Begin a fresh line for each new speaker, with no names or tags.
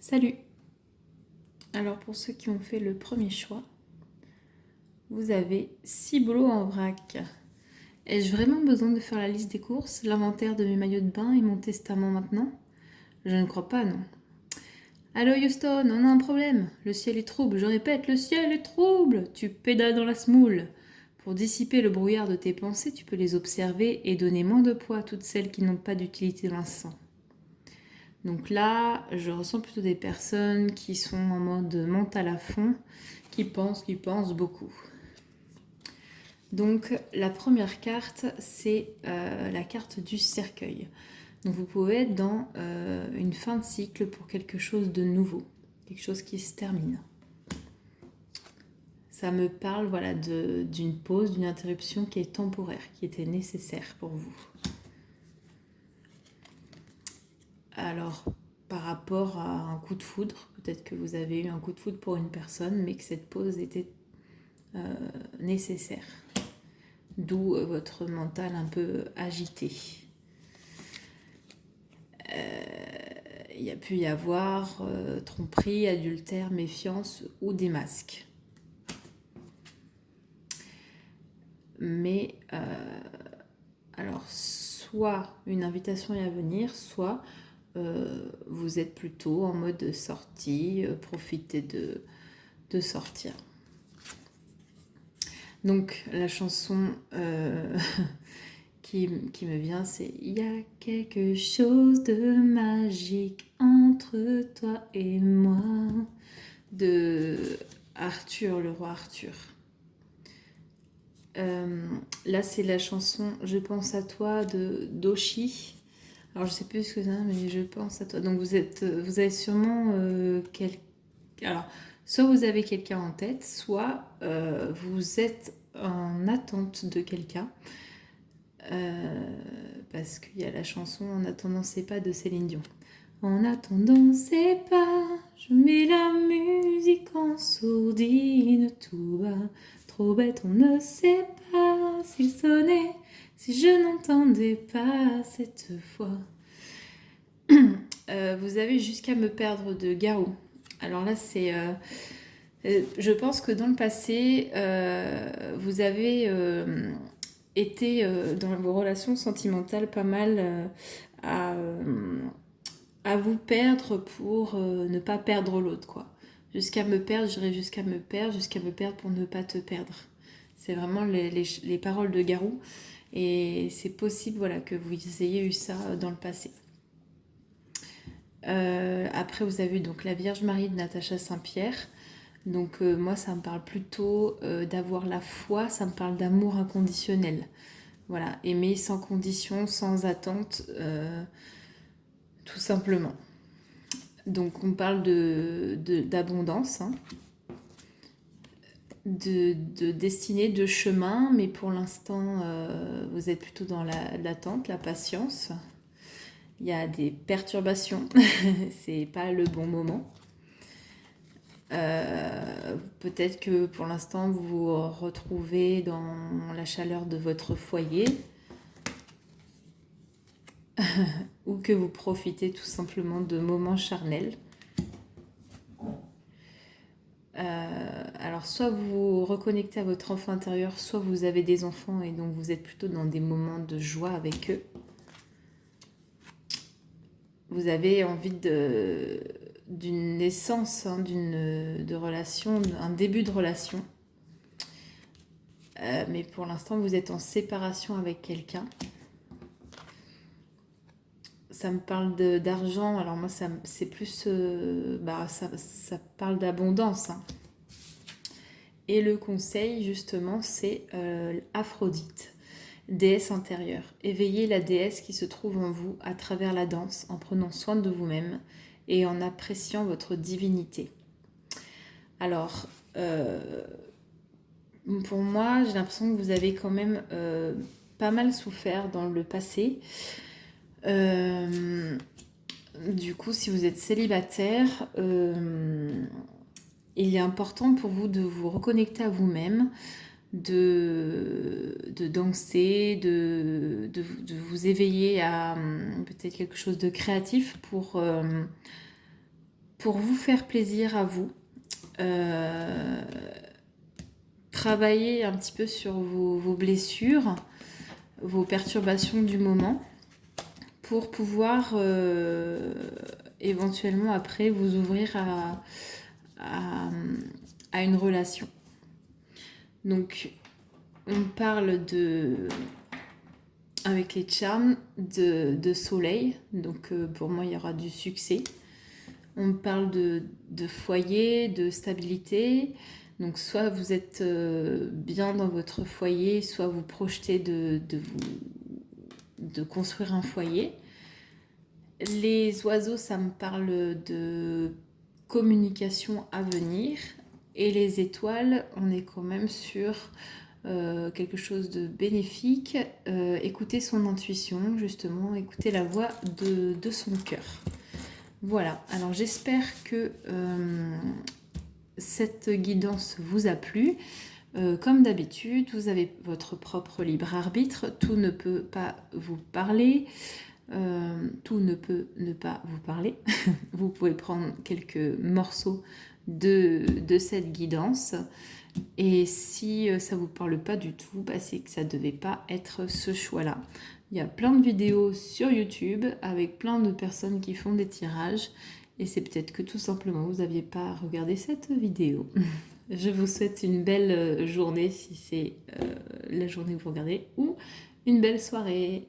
Salut! Alors pour ceux qui ont fait le premier choix, vous avez 6 boulots en vrac. Ai-je vraiment besoin de faire la liste des courses, l'inventaire de mes maillots de bain et mon testament maintenant? Je ne crois pas, non. Allô Houston, on a un problème. Le ciel est trouble, je répète, le ciel est trouble. Tu pédales dans la semoule. Pour dissiper le brouillard de tes pensées, tu peux les observer et donner moins de poids à toutes celles qui n'ont pas d'utilité dans l'instant. Donc là, je ressens plutôt des personnes qui sont en mode mental à fond, qui pensent beaucoup. Donc la première carte, c'est la carte du cercueil. Donc vous pouvez être dans une fin de cycle pour quelque chose de nouveau, quelque chose qui se termine. Ça me parle d'une pause, d'une interruption qui est temporaire, qui était nécessaire pour vous. Alors, par rapport à un coup de foudre, peut-être que vous avez eu un coup de foudre pour une personne, mais que cette pause était nécessaire. D'où votre mental un peu agité. Il y a pu y avoir tromperie, adultère, méfiance ou des masques. Mais alors, soit une invitation est à venir, soit vous êtes plutôt en mode sortie, profitez de sortir. Donc la chanson qui me vient, c'est « Il y a quelque chose de magique entre toi et moi » de Arthur, le roi Arthur. Là, c'est la chanson « Je pense à toi » de Doshi. Alors, je sais plus ce que c'est, mais je pense à toi. Donc, vous avez sûrement Alors, soit vous avez quelqu'un en tête, soit vous êtes en attente de quelqu'un. Parce qu'il y a la chanson En attendant ses pas de Céline Dion. En attendant ses pas, je mets la musique en sourdine tout bas. Trop bête, on ne sait pas s'il sonnait, si je n'entendais pas cette fois. Vous avez Jusqu'à me perdre de Garou. Alors là, c'est... je pense que dans le passé, vous avez été dans vos relations sentimentales pas mal à vous perdre pour ne pas perdre l'autre, quoi. Jusqu'à me perdre, j'irai jusqu'à me perdre pour ne pas te perdre. C'est vraiment les paroles de Garou. Et c'est possible que vous ayez eu ça dans le passé. Après, vous avez eu donc La Vierge Marie de Natacha Saint-Pierre. Donc moi, ça me parle plutôt d'avoir la foi, ça me parle d'amour inconditionnel. Voilà, aimer sans condition, sans attente, tout simplement. Donc on parle d'abondance, hein, de destinée, de chemin, mais pour l'instant, vous êtes plutôt dans l'attente, la patience. Il y a des perturbations, c'est pas le bon moment. Peut-être que pour l'instant vous vous retrouvez dans la chaleur de votre foyer ou que vous profitez tout simplement de moments charnels. Alors soit vous vous reconnectez à votre enfant intérieur, soit vous avez des enfants et donc vous êtes plutôt dans des moments de joie avec eux. Vous avez envie d'une naissance, hein, de relation, un début de relation. Mais pour l'instant, vous êtes en séparation avec quelqu'un. Ça me parle d'argent. Alors moi, c'est plus... ça parle d'abondance. Hein. Et le conseil, justement, c'est Aphrodite, déesse intérieure. Éveillez la déesse qui se trouve en vous à travers la danse, en prenant soin de vous-même et en appréciant votre divinité. Alors, pour moi, j'ai l'impression que vous avez quand même pas mal souffert dans le passé. Du coup, si vous êtes célibataire, il est important pour vous de vous reconnecter à vous-même, de danser, de vous éveiller à peut-être quelque chose de créatif pour vous faire plaisir à vous. Travailler un petit peu sur vos blessures, vos perturbations du moment, pour pouvoir éventuellement après vous ouvrir à une relation. Donc on parle avec les charmes de soleil, donc pour moi il y aura du succès. On parle de foyer, de stabilité. Donc soit vous êtes bien dans votre foyer, soit vous projetez de construire un foyer. Les oiseaux, ça me parle de communication à venir. Et les étoiles, on est quand même sur quelque chose de bénéfique. Écouter son intuition, justement, écouter la voix de son cœur. Voilà, alors j'espère que cette guidance vous a plu. Comme d'habitude, vous avez votre propre libre arbitre. Tout ne peut pas vous parler. Tout ne peut ne pas vous parler. Vous pouvez prendre quelques morceaux de cette guidance. Et si ça ne vous parle pas du tout, bah, c'est que ça ne devait pas être ce choix-là. Il y a plein de vidéos sur YouTube avec plein de personnes qui font des tirages. Et c'est peut-être que tout simplement, vous n'aviez pas regardé cette vidéo. Je vous souhaite une belle journée si c'est la journée que vous regardez, ou une belle soirée.